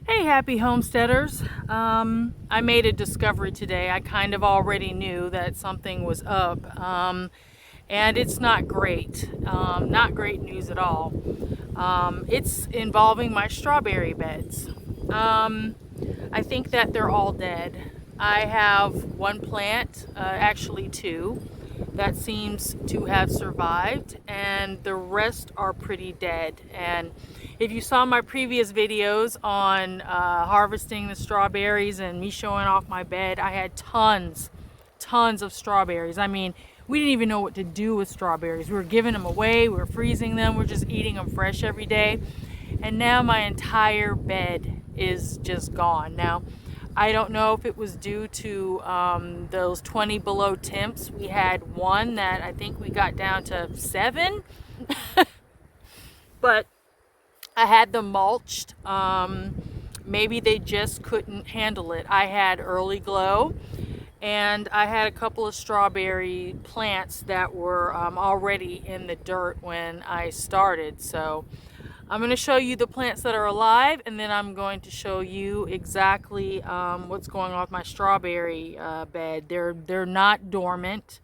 Hey, happy homesteaders. I made a discovery today. I kind of already knew that something was up, and it's not great. Not great news at all. It's involving my strawberry beds. Um, I think that they're all dead. I have one plant, actually two, that seems to have survived, and the rest are pretty dead. And if you saw my previous videos on harvesting the strawberries and me showing off my bed, I had tons of strawberries. I mean, we didn't even know what to do with strawberries. We were giving them away, we were freezing them, we're just eating them fresh every day. And now my entire bed is just gone. Now, I don't know if it was due to those 20 below temps. We had one that I think we got down to 7. But I had them mulched. Maybe they just couldn't handle it. I had early glow, and I had a couple of strawberry plants that were already in the dirt when I started. So I'm going to show you the plants that are alive, and then I'm going to show you exactly what's going on with my strawberry bed. They're not dormant.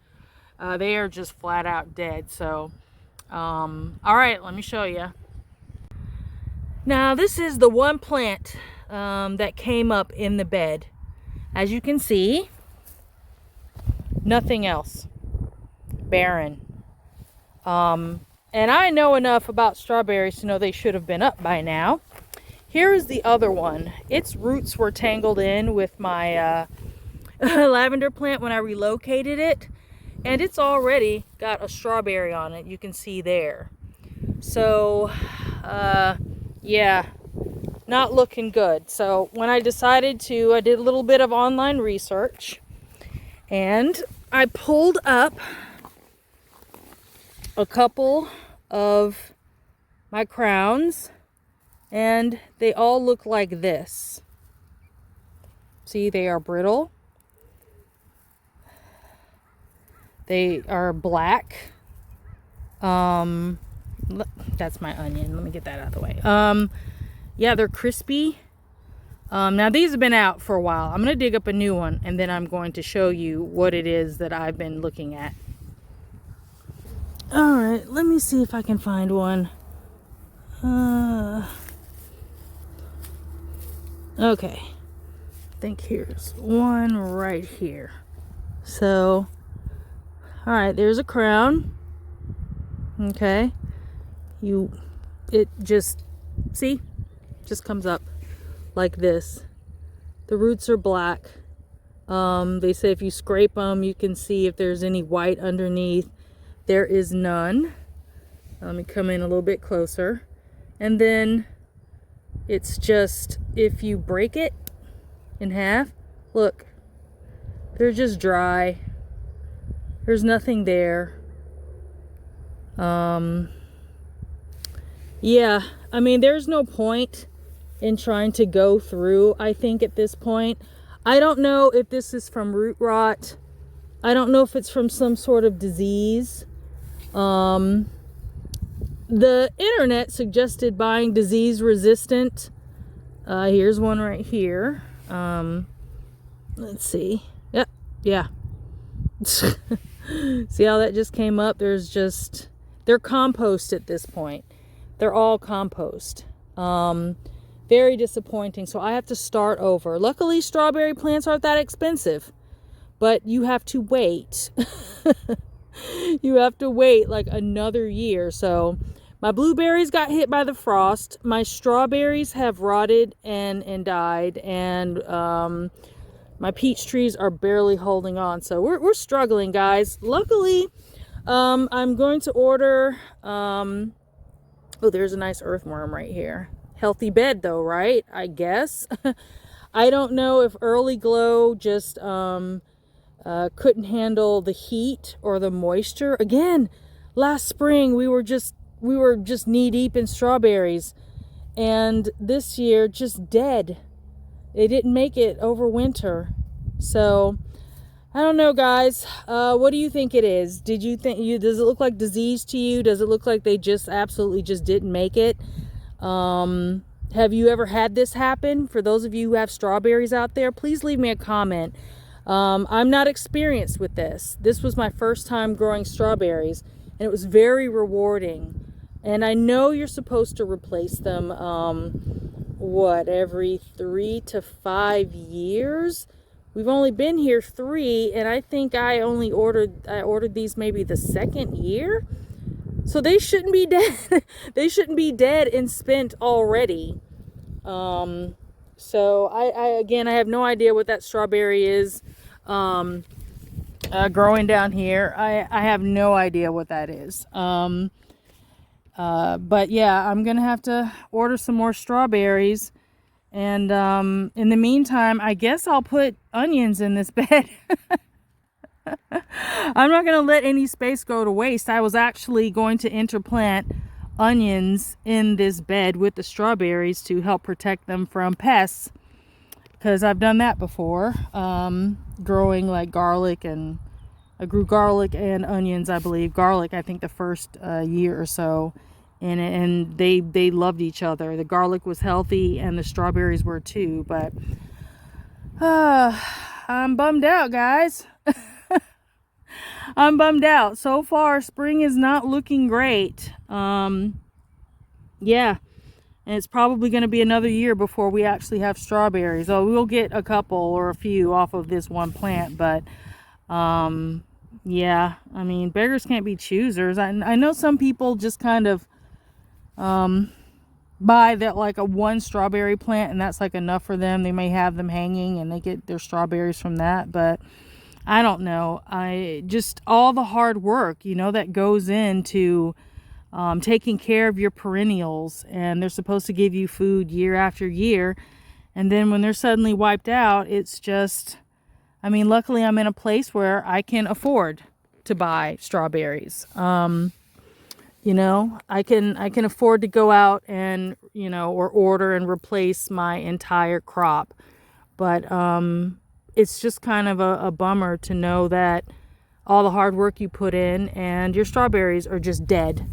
They are just flat out dead. So, all right, let me show you. Now, this is the one plant that came up in the bed. As you can see, nothing else. Barren. And I know enough about strawberries to know they should have been up by now. Here is the other one. Its roots were tangled in with my lavender plant when I relocated it. And it's already got a strawberry on it. You can see there. So, yeah, not looking good. So when I decided to, I did a little bit of online research. And I pulled up a couple of my crowns, and they all look like this. See, they are brittle. They are black. That's my onion. Let me get that out of the way. Yeah, they're crispy. Now these have been out for a while. I'm going to dig up a new one, and then I'm going to show you what it is that I've been looking at. Alright, let me see if I can find one. Okay. I think here's one right here. So, alright, there's a crown. Okay. It just, see? Just comes up like this. The roots are black. They say if you scrape them, you can see if there's any white underneath. There is none. Let me come in a little bit closer. And then it's just, if you break it in half, look, they're just dry. There's nothing there. Yeah, I mean, there's no point in trying to go through, I think, at this point. I don't know if this is from root rot. I don't know if it's from some sort of disease. The internet suggested buying disease resistant. Here's one right here. Let's see. Yep, yeah. See how that just came up? They're compost at this point. They're all compost. Very disappointing. So I have to start over. Luckily, strawberry plants aren't that expensive, but you have to wait. You have to wait like another year. So my blueberries got hit by the frost. My strawberries have rotted and died. And my peach trees are barely holding on. So we're struggling, guys. Luckily, I'm going to order... oh, there's a nice earthworm right here. Healthy bed though, right? I guess. I don't know if early glow just... couldn't handle the heat or the moisture. Again, last spring we were just knee deep in strawberries, and this year just dead. They didn't make it over winter. So I don't know, guys. What do you think it is? Does it look like disease to you? Does it look like they just absolutely just didn't make it? Have you ever had this happen? For those of you who have strawberries out there, please leave me a comment. I'm not experienced with this. This was my first time growing strawberries, and it was very rewarding. And I know you're supposed to replace them, every 3 to 5 years? We've only been here 3, and I think I ordered these maybe the 2nd year. So they shouldn't be dead. They shouldn't be dead and spent already. So I have no idea what that strawberry is growing down here. I have no idea what that is. But yeah, I'm gonna have to order some more strawberries. And in the meantime, I guess I'll put onions in this bed. I'm not going to let any space go to waste. I was actually going to interplant onions in this bed with the strawberries to help protect them from pests, because I've done that before, growing like garlic, and I grew garlic and onions, I believe. Garlic, I think the first year or so, and they loved each other. The garlic was healthy and the strawberries were too, but I'm bummed out, guys. I'm bummed out. So far, spring is not looking great. Yeah, and it's probably going to be another year before we actually have strawberries. Oh, we'll get a couple or a few off of this one plant, but yeah, I mean, beggars can't be choosers. I know some people just kind of buy that, like, a one strawberry plant, and that's like enough for them. They may have them hanging and they get their strawberries from that, but I don't know. Just all the hard work, that goes into taking care of your perennials, and they're supposed to give you food year after year, and then when they're suddenly wiped out, it's just, I mean, luckily I'm in a place where I can afford to buy strawberries. I can afford to go out and, or order and replace my entire crop, but it's just kind of a bummer to know that all the hard work you put in and your strawberries are just dead.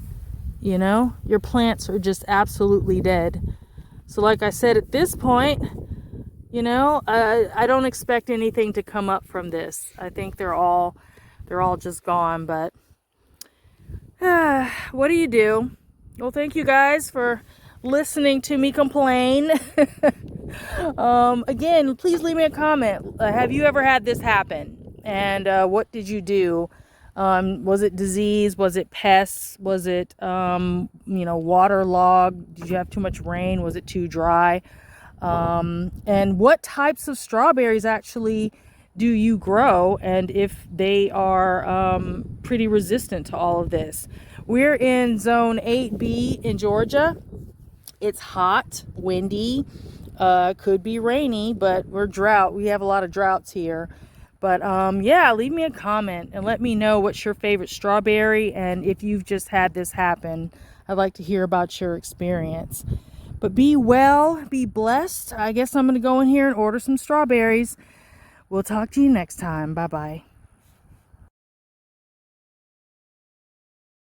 Your plants are just absolutely dead. So like I said, at this point, I don't expect anything to come up from this. I think they're all just gone, but what do you do? Well, thank you guys for listening to me complain. Again, please leave me a comment. Have you ever had this happen? And what did you do? Was it disease? Was it pests? Was it waterlogged? Did you have too much rain? Was it too dry? And what types of strawberries actually do you grow, and if they are pretty resistant to all of this? We're in zone 8B in Georgia. It's hot, windy, could be rainy, but we're drought. We have a lot of droughts here. But yeah, leave me a comment and let me know what's your favorite strawberry, and if you've just had this happen. I'd like to hear about your experience. But be well, be blessed. I guess I'm going to go in here and order some strawberries. We'll talk to you next time. Bye-bye.